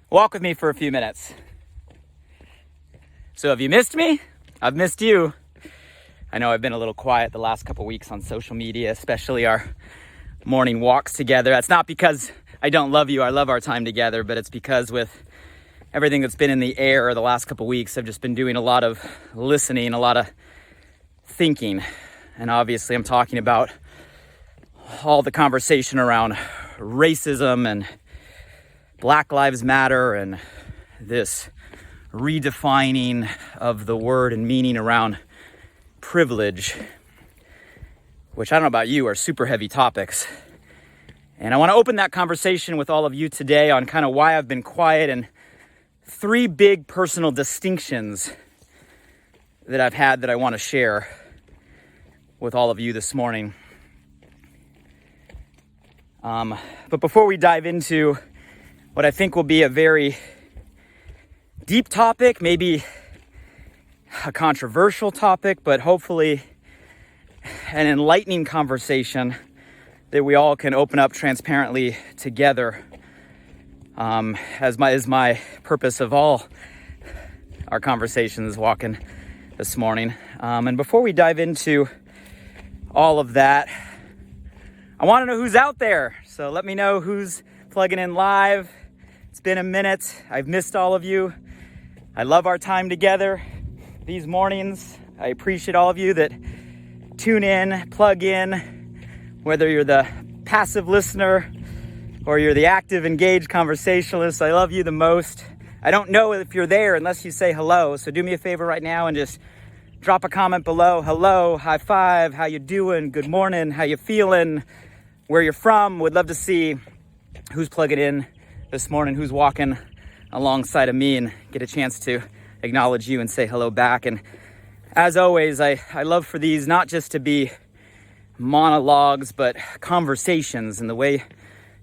Walk with me for a few minutes. So have you missed me? I've missed you. I know I've been a little quiet the last couple weeks on social media, especially our morning walks together. That's not because I don't love you. I love our time together, but it's because with everything that's been in the air the last couple weeks, I've just been doing a lot of listening, a lot of thinking. And obviously I'm talking about all the conversation around racism and Black Lives Matter and this redefining of the word and meaning around privilege, which I don't know about you, are super heavy topics. And I want to open that conversation with all of you today on kind of why I've been quiet and three big personal distinctions that I've had that I want to share with all of you this morning. But before we dive into what I think will be a very deep topic, maybe a controversial topic, but hopefully an enlightening conversation that we all can open up transparently together, as my purpose of all our conversations walking this morning. And before we dive into all of that, I want to know who's out there. So let me know who's plugging in live. It's been a minute. I've missed all of you. I love our time together these mornings. I appreciate all of you that tune in, plug in, whether you're the passive listener or you're the active, engaged conversationalist. I love you the most. I don't know if you're there unless you say hello. So do me a favor right now and just drop a comment below. Hello, high five, how you doing? Good morning, how you feeling? Where you're from? Would love to see who's plugging in this morning, who's walking alongside of me, and get a chance to acknowledge you and say hello back. And as always, I love for these not just to be monologues, but conversations. And the way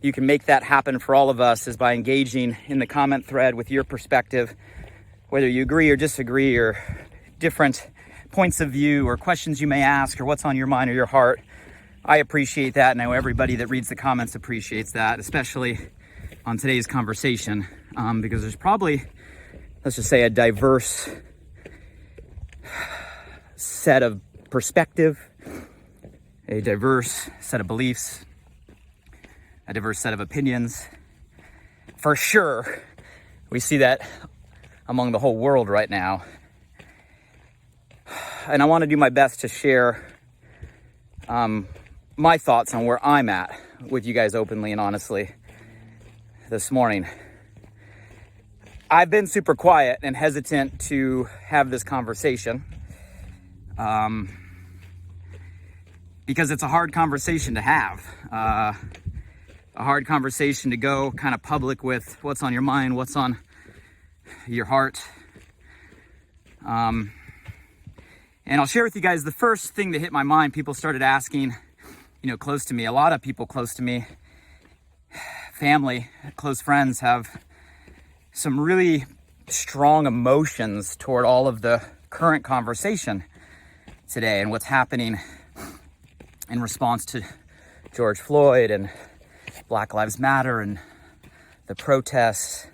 you can make that happen for all of us is by engaging in the comment thread with your perspective, whether you agree or disagree, or different points of view, or questions you may ask, or what's on your mind or your heart. I appreciate that, and I know everybody that reads the comments appreciates that, especially on today's conversation, because there's probably, let's just say, a diverse set of perspective, a diverse set of beliefs, a diverse set of opinions. For sure, we see that among the whole world right now. And I want to do my best to share my thoughts on where I'm at with you guys openly and honestly this morning. I've been super quiet and hesitant to have this conversation because it's a hard conversation to have, a hard conversation to go kind of public with what's on your mind, what's on your heart. And I'll share with you guys the first thing that hit my mind. People started asking, close to me, a lot of people close to me, family, close friends, have some really strong emotions toward all of the current conversation today and what's happening in response to George Floyd and Black Lives Matter and the protests.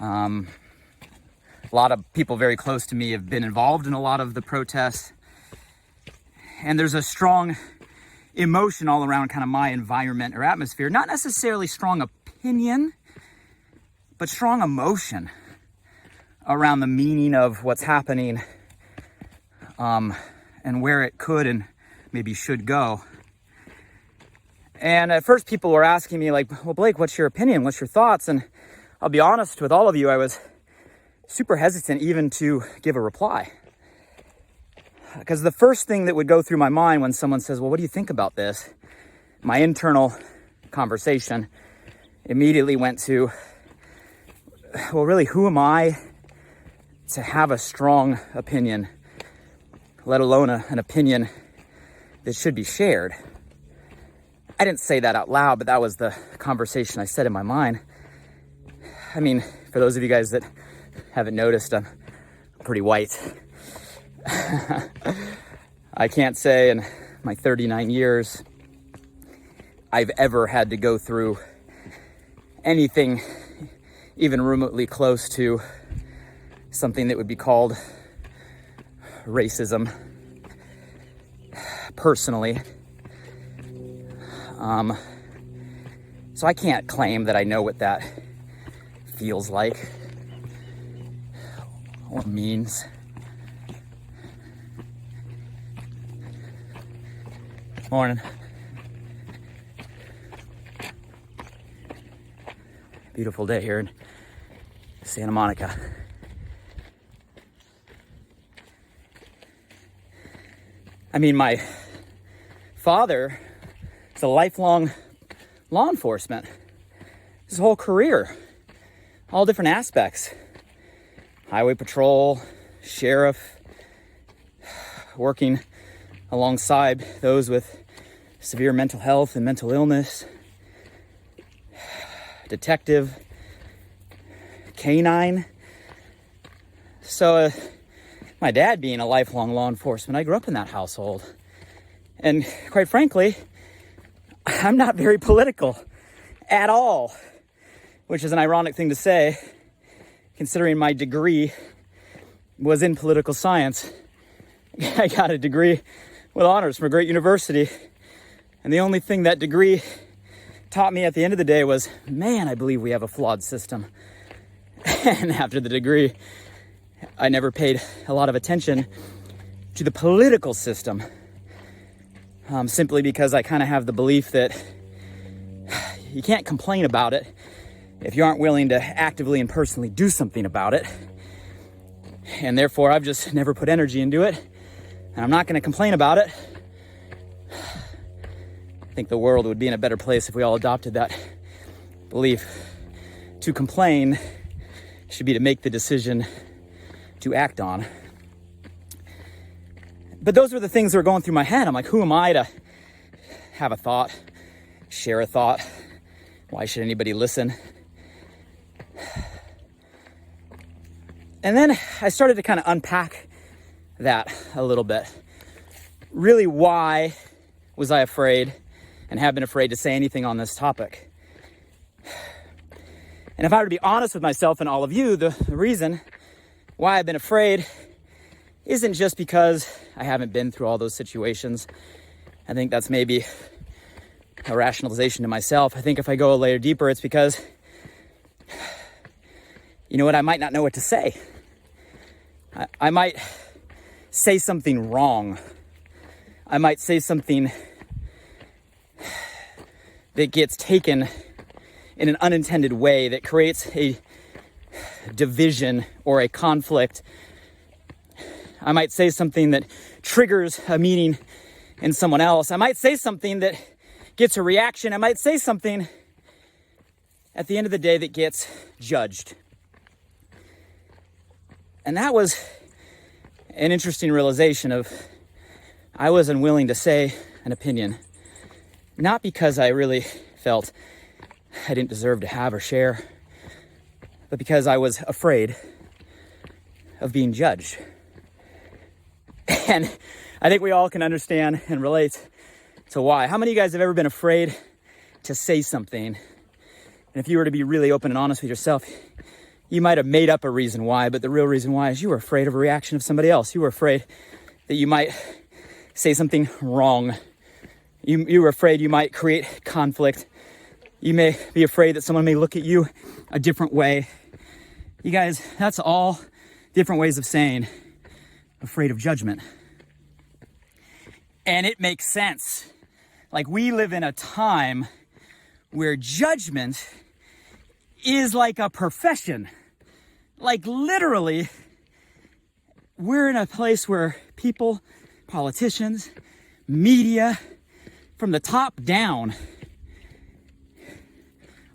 A lot of people very close to me have been involved in a lot of the protests. And there's a strong emotion all around kind of my environment or atmosphere. Not necessarily strong opinion, but strong emotion around the meaning of what's happening, and where it could and maybe should go. And at first people were asking me like, well, Blake, what's your opinion? What's your thoughts? And I'll be honest with all of you, I was super hesitant even to give a reply. Because the first thing that would go through my mind when someone says, well, what do you think about this? My internal conversation immediately went to, well, really, who am I to have a strong opinion, let alone an opinion that should be shared? I didn't say that out loud, but that was the conversation I said in my mind. I mean, for those of you guys that haven't noticed, I'm pretty white. I can't say in my 39 years I've ever had to go through anything even remotely close to something that would be called racism, personally. So I can't claim that I know what that feels like or means. Morning. Beautiful day here in Santa Monica. I mean, my father is a lifelong law enforcement. His whole career, all different aspects. Highway patrol, sheriff, working alongside those with severe mental health and mental illness, detective, canine. So my dad being a lifelong law enforcement, I grew up in that household. And quite frankly, I'm not very political at all, which is an ironic thing to say, considering my degree was in political science. I got a degree with honors from a great university. And the only thing that degree taught me at the end of the day was, man, I believe we have a flawed system. And after the degree, I never paid a lot of attention to the political system, simply because I kind of have the belief that you can't complain about it if you aren't willing to actively and personally do something about it. And therefore, I've just never put energy into it, and I'm not going to complain about it. I think the world would be in a better place if we all adopted that belief. To complain should be to make the decision to act on. But those were the things that were going through my head. I'm like, who am I to have a thought, share a thought? Why should anybody listen? And then I started to kind of unpack that a little bit. Really, why was I afraid and have been afraid to say anything on this topic? And if I were to be honest with myself and all of you, the reason why I've been afraid isn't just because I haven't been through all those situations. I think that's maybe a rationalization to myself. I think if I go a layer deeper, it's because, you know what, I might not know what to say. I might say something wrong. I might say something that gets taken in an unintended way that creates a division or a conflict. I might say something that triggers a meaning in someone else. I might say something that gets a reaction. I might say something at the end of the day that gets judged. And that was an interesting realization of I was unwilling to say an opinion, not because I really felt I didn't deserve to have or share, but because I was afraid of being judged. And I think we all can understand and relate to why. How many of you guys have ever been afraid to say something? And if you were to be really open and honest with yourself, you might have made up a reason why, but the real reason why is you were afraid of a reaction of somebody else. You were afraid that you might say something wrong. You were afraid you might create conflict. You may be afraid that someone may look at you a different way. You guys, that's all different ways of saying afraid of judgment. And it makes sense. Like, we live in a time where judgment is like a profession. Like, literally, we're in a place where people, politicians, media, from the top down,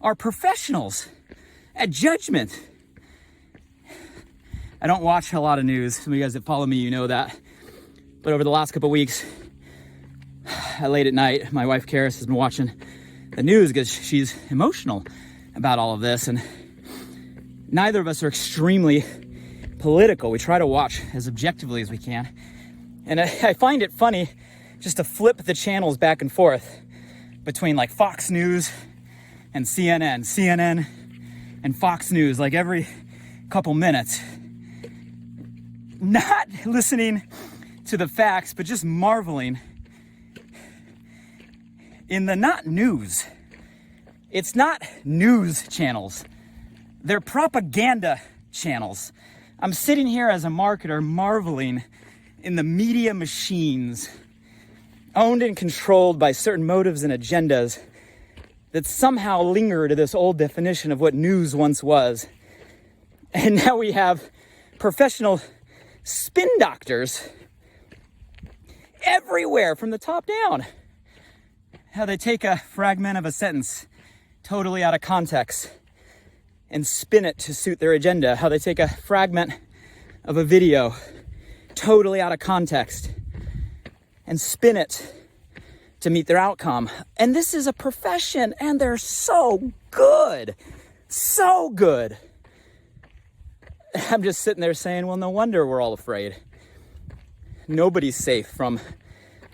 are professionals at judgment. I don't watch a lot of news. Some of you guys that follow me, you know that. But over the last couple of weeks, late at night, my wife Karis has been watching the news because she's emotional about all of this. And neither of us are extremely political. We try to watch as objectively as we can. And I find it funny just to flip the channels back and forth between like Fox News and CNN. CNN and Fox News like every couple minutes, not listening to the facts, but just marveling in the not news. It's not news channels. They're propaganda channels. I'm sitting here as a marketer marveling in the media machines owned and controlled by certain motives and agendas that somehow linger to this old definition of what news once was. And now we have professional spin doctors everywhere from the top down. How they take a fragment of a sentence totally out of context and spin it to suit their agenda. How they take a fragment of a video totally out of context and spin it to meet their outcome. And this is a profession, and they're so good. So good. I'm just sitting there saying, well, no wonder we're all afraid. Nobody's safe from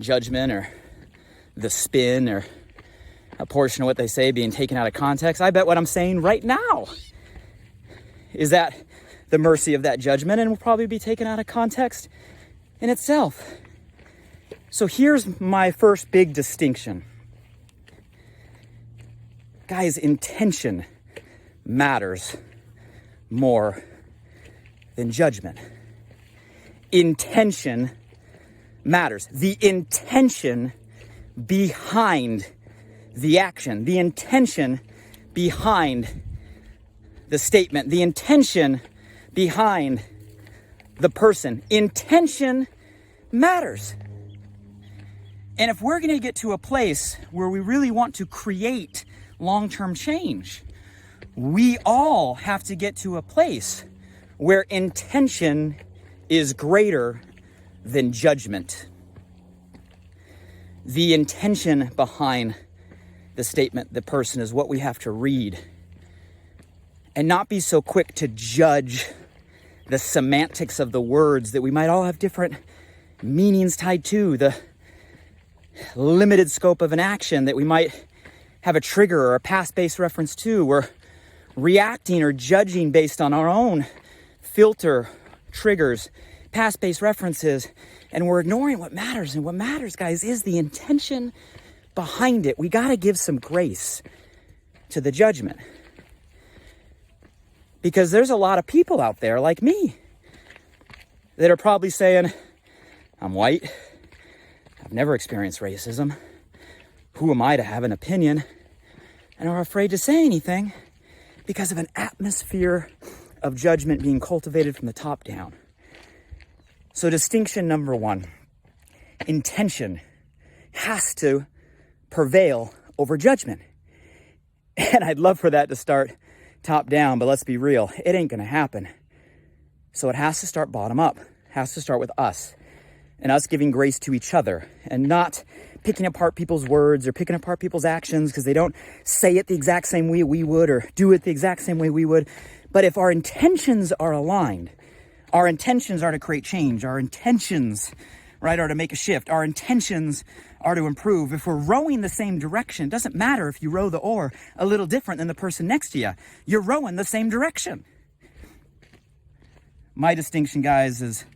judgment or the spin or a portion of what they say being taken out of context. I bet what I'm saying right now is at the mercy of that judgment and will probably be taken out of context in itself. So here's my first big distinction. Guys, intention matters more than judgment. Intention matters. The intention behind the action, the intention behind the statement, the intention behind the person. Intention matters. And if we're going to get to a place where we really want to create long-term change, we all have to get to a place where intention is greater than judgment. The intention behind the statement, the person, is what we have to read and not be so quick to judge the semantics of the words that we might all have different meanings tied to, the limited scope of an action that we might have a trigger or a past-based reference to. We're reacting or judging based on our own filter, triggers, past-based references, and we're ignoring what matters. And what matters, guys, is the intention behind it. We got to give some grace to the judgment, because there's a lot of people out there like me that are probably saying, I'm white, I've never experienced racism, who am I to have an opinion, and are afraid to say anything because of an atmosphere of judgment being cultivated from the top down. So distinction number one, intention has to prevail over judgment. And I'd love for that to start top down, but let's be real, it ain't gonna happen. So it has to start bottom up. It has to start with us and us giving grace to each other and not picking apart people's words or picking apart people's actions because they don't say it the exact same way we would or do it the exact same way we would. But if our intentions are aligned, our intentions are to create change, our intentions, right, are to make a shift, our intentions are to improve. If we're rowing the same direction, it doesn't matter if you row the oar a little different than the person next to you. You're rowing the same direction. My distinction, guys, is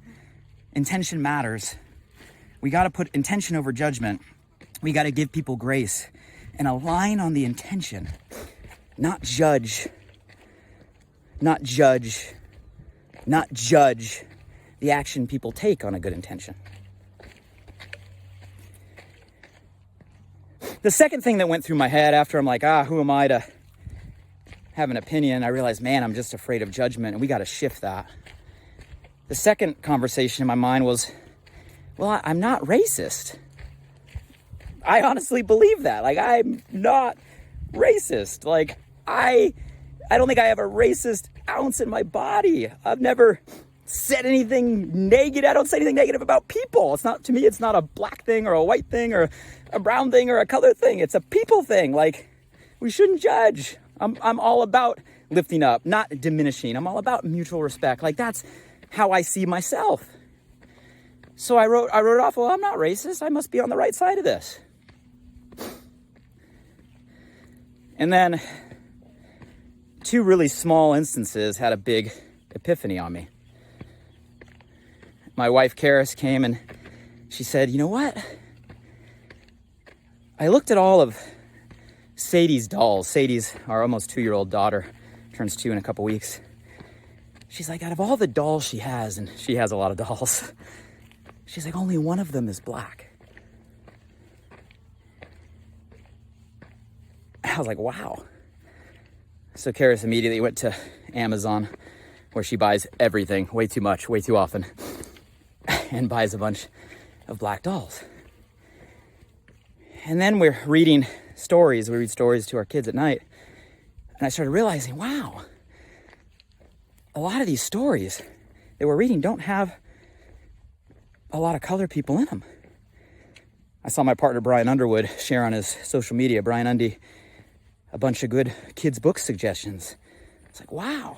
intention matters. We got to put intention over judgment. We got to give people grace and align on the intention, not judge the action people take on a good intention. The second thing that went through my head after I'm like, who am I to have an opinion? I realized, man, I'm just afraid of judgment, and we got to shift that. The second conversation in my mind was, well, I'm not racist. I honestly believe that. Like, I'm not racist. Like, I don't think I have a racist ounce in my body. I've never said anything negative. I don't say anything negative about people. It's not, to me, it's not a black thing or a white thing or a brown thing or a color thing. It's a people thing. Like, we shouldn't judge. I'm all about lifting up, not diminishing. I'm all about mutual respect. Like, that's how I see myself. So I wrote it off. Well, I'm not racist. I must be on the right side of this. And then two really small instances had a big epiphany on me. My wife, Karis, came and she said, you know what? I looked at all of Sadie's dolls. Sadie's our almost 2-year-old daughter, turns 2 in a couple weeks. She's like, out of all the dolls she has, and she has a lot of dolls, she's like, only one of them is black. I was like, wow. So Karis immediately went to Amazon, where she buys everything, way too much, way too often, and buys a bunch of black dolls. And then we're reading stories. We read stories to our kids at night. And I started realizing, wow, a lot of these stories that we're reading don't have a lot of color people in them. I saw my partner, Brian Underwood, share on his social media, Brian Undy, a bunch of good kids' book suggestions. It's like, wow.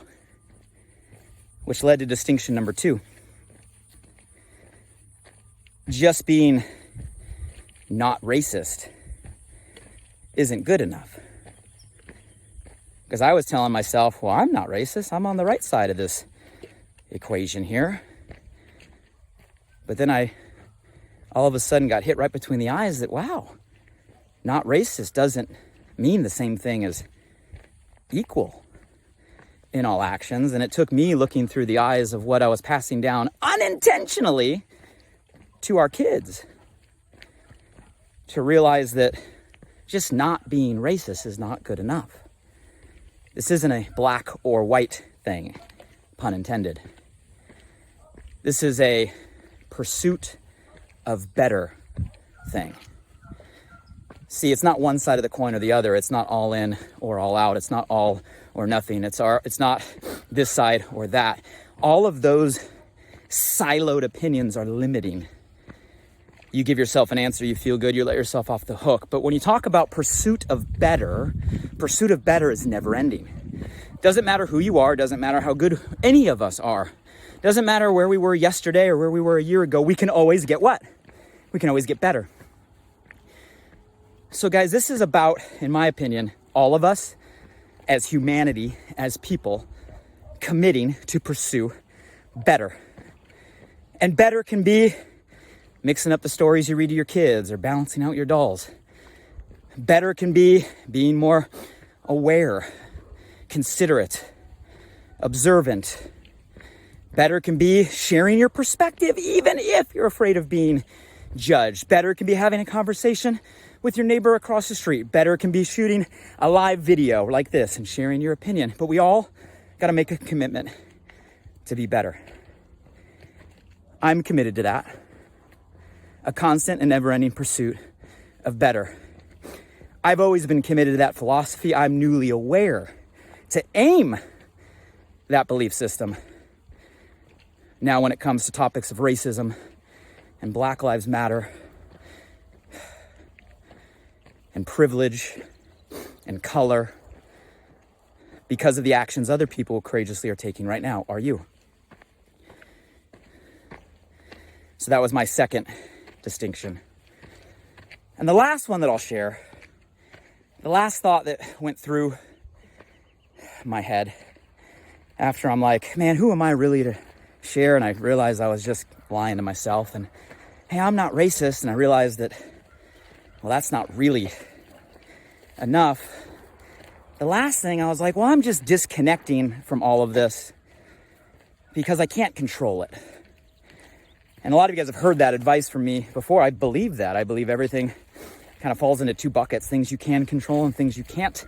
Which led to distinction number 2. Just being not racist isn't good enough. Because I was telling myself, well, I'm not racist. I'm on the right side of this equation here. But then I all of a sudden got hit right between the eyes that, wow, not racist doesn't mean the same thing as equal in all actions. And it took me looking through the eyes of what I was passing down unintentionally to our kids to realize that just not being racist is not good enough. This isn't a black or white thing, pun intended. This is a pursuit of better thing. See, it's not one side of the coin or the other. It's not all in or all out. It's not all or nothing. It's not this side or that. All of those siloed opinions are limiting. You give yourself an answer, you feel good, you let yourself off the hook. But when you talk about pursuit of better is never ending. Doesn't matter who you are, doesn't matter how good any of us are. Doesn't matter where we were yesterday or where we were a year ago. We can always get what? We can always get better. So guys, this is about, in my opinion, all of us as humanity, as people, committing to pursue better. And better can be mixing up the stories you read to your kids or balancing out your dolls. Better can be being more aware, considerate, observant. Better can be sharing your perspective even if you're afraid of being judged. Better can be having a conversation with your neighbor across the street. Better can be shooting a live video like this and sharing your opinion. But we all got to make a commitment to be better. I'm committed to that. A constant and never-ending pursuit of better. I've always been committed to that philosophy. I'm newly aware to aim that belief system. Now, when it comes to topics of racism and Black Lives Matter and privilege and color, because of the actions other people courageously are taking right now, are you? So that was my second distinction. And the last one that I'll share, the last thought that went through my head after I'm like, man, who am I really to share? And I realized I was just lying to myself. And hey, I'm not racist. And I realized that, well, that's not really enough. The last thing I was like, well, I'm just disconnecting from all of this because I can't control it. And a lot of you guys have heard that advice from me before. I believe that. I believe everything kind of falls into 2 buckets, things you can control and things you can't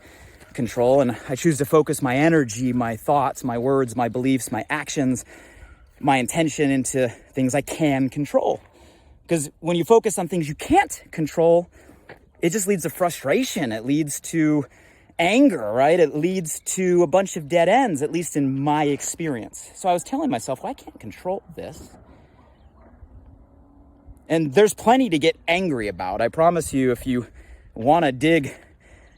control. And I choose to focus my energy, my thoughts, my words, my beliefs, my actions, my intention into things I can control. Because when you focus on things you can't control, it just leads to frustration. It leads to anger, right? It leads to a bunch of dead ends, at least in my experience. So I was telling myself, well, I can't control this. And there's plenty to get angry about. I promise you, if you want to dig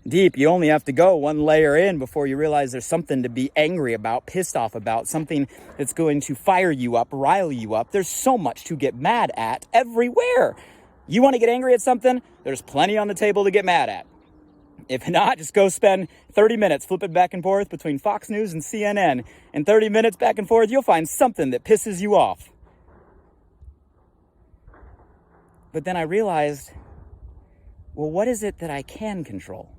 deep, you only have to go one layer in before you realize there's something to be angry about, pissed off about, something that's going to fire you up, rile you up. There's so much to get mad at everywhere. You want to get angry at something? There's plenty on the table to get mad at. If not, just go spend 30 minutes flipping back and forth between Fox News and CNN. In 30 minutes back and forth, you'll find something that pisses you off. But then I realized, well, what is it that I can control?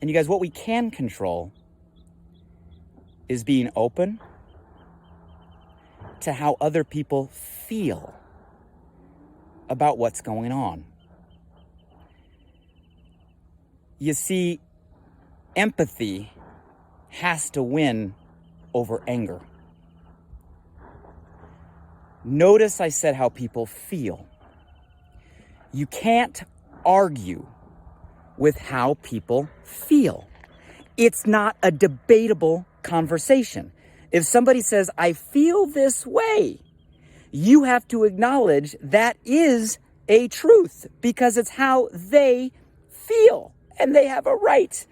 And you guys, what we can control is being open to how other people feel about what's going on. You see, empathy has to win over anger. Notice I said how people feel. You can't argue with how people feel. It's not a debatable conversation. If somebody says, I feel this way, you have to acknowledge that is a truth because it's how they feel. And they have a right,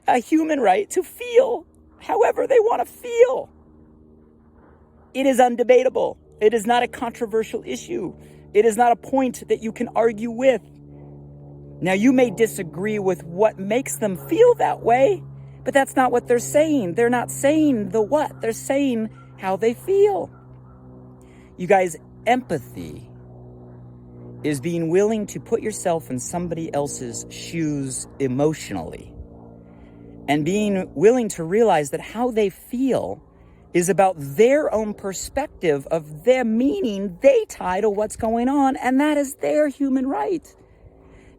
a human right, to feel however they want to feel. It is undebatable. It is not a controversial issue. It is not a point that you can argue with. Now, you may disagree with what makes them feel that way, but that's not what they're saying. They're not saying the what. They're saying how they feel. You guys, empathy is being willing to put yourself in somebody else's shoes emotionally and being willing to realize that how they feel is about their own perspective of their meaning they tie to what's going on, and that is their human right.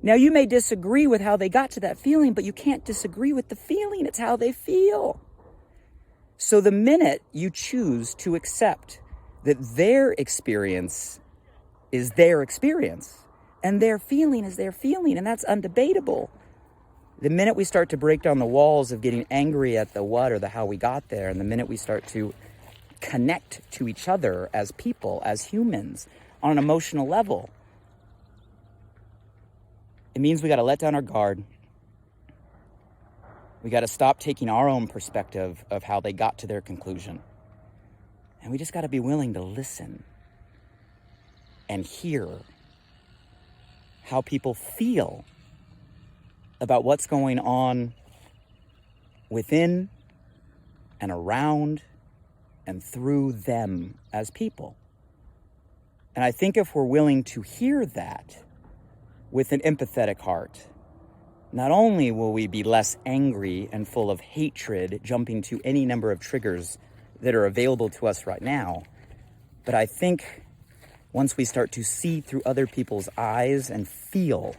Now, you may disagree with how they got to that feeling, but you can't disagree with the feeling. It's how they feel. So the minute you choose to accept that their experience is their experience and their feeling is their feeling, and that's undebatable. The minute we start to break down the walls of getting angry at the what or the how we got there, and the minute we start to connect to each other as people, as humans, on an emotional level, it means we got to let down our guard. We got to stop taking our own perspective of how they got to their conclusion. And we just got to be willing to listen and hear how people feel about what's going on within and around and through them as people. And I think if we're willing to hear that with an empathetic heart, not only will we be less angry and full of hatred, jumping to any number of triggers that are available to us right now, but I think once we start to see through other people's eyes and feel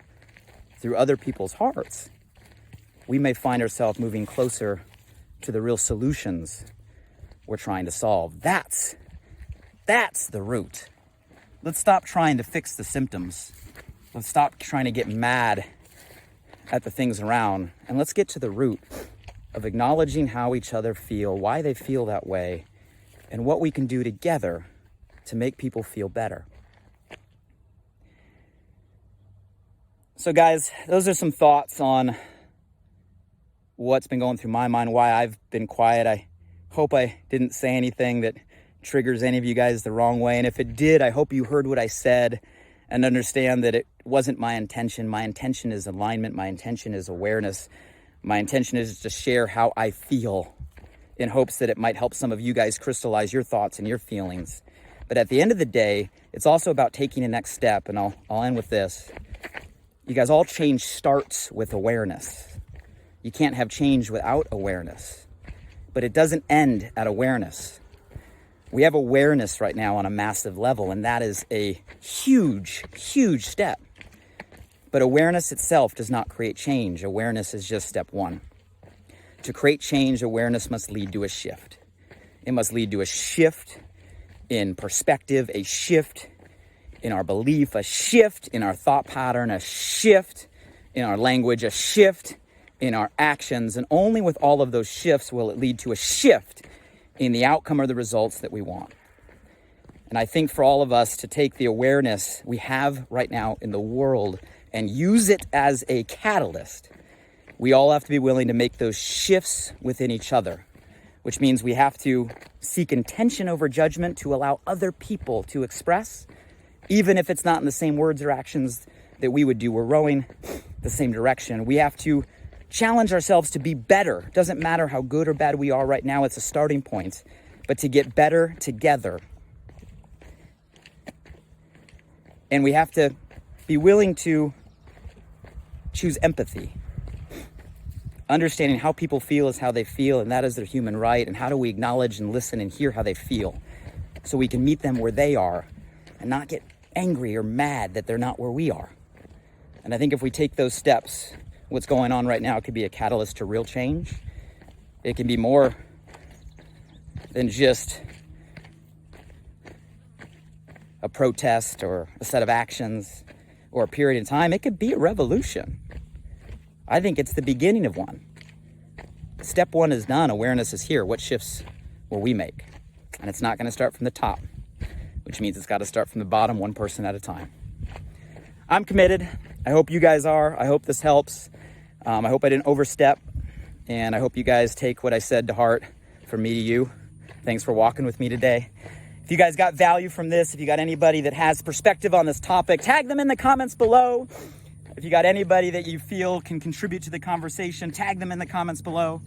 through other people's hearts, we may find ourselves moving closer to the real solutions we're trying to solve. That's the root. Let's stop trying to fix the symptoms. Let's stop trying to get mad at the things around, and let's get to the root of acknowledging how each other feel, why they feel that way, and what we can do together to make people feel better. So guys, those are some thoughts on what's been going through my mind, why I've been quiet. I hope I didn't say anything that triggers any of you guys the wrong way. And if it did, I hope you heard what I said and understand that it wasn't my intention. My intention is alignment. My intention is awareness. My intention is to share how I feel in hopes that it might help some of you guys crystallize your thoughts and your feelings. But at the end of the day, it's also about taking a next step. And I'll end with this. You guys, all change starts with awareness. You can't have change without awareness. But it doesn't end at awareness. We have awareness right now on a massive level, and that is a huge, huge step. But awareness itself does not create change. Awareness is just step one. To create change, awareness must lead to a shift. It must lead to a shift in perspective, a shift in our belief, a shift in our thought pattern, a shift in our language, a shift in our actions. And only with all of those shifts will it lead to a shift in the outcome or the results that we want. And I think for all of us to take the awareness we have right now in the world and use it as a catalyst, we all have to be willing to make those shifts within each other, which means we have to seek intention over judgment to allow other people to express, even if it's not in the same words or actions that we would do. We're rowing the same direction. We have to challenge ourselves to be better. It doesn't matter how good or bad we are right now. It's a starting point, but to get better together. And we have to be willing to choose empathy. Understanding how people feel is how they feel, and that is their human right. And how do we acknowledge and listen and hear how they feel so we can meet them where they are and not get angry or mad that they're not where we are. And I think if we take those steps, what's going on right now could be a catalyst to real change. It can be more than just a protest or a set of actions or a period in time. It could be a revolution. I think it's the beginning of one. Step one is done. Awareness is here. What shifts will we make? And it's not going to start from the top, which means it's got to start from the bottom, one person at a time. I'm committed. I hope you guys are. I hope this helps. I hope I didn't overstep. And I hope you guys take what I said to heart from me to you. Thanks for walking with me today. If you guys got value from this, if you got anybody that has perspective on this topic, tag them in the comments below. If you got anybody that you feel can contribute to the conversation, tag them in the comments below.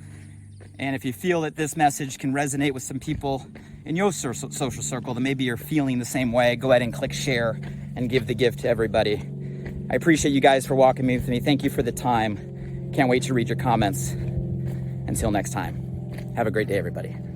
And if you feel that this message can resonate with some people in your social circle that maybe you're feeling the same way, go ahead and click share and give the gift to everybody. I appreciate you guys for walking with me. Thank you for the time. Can't wait to read your comments. Until next time, have a great day, everybody.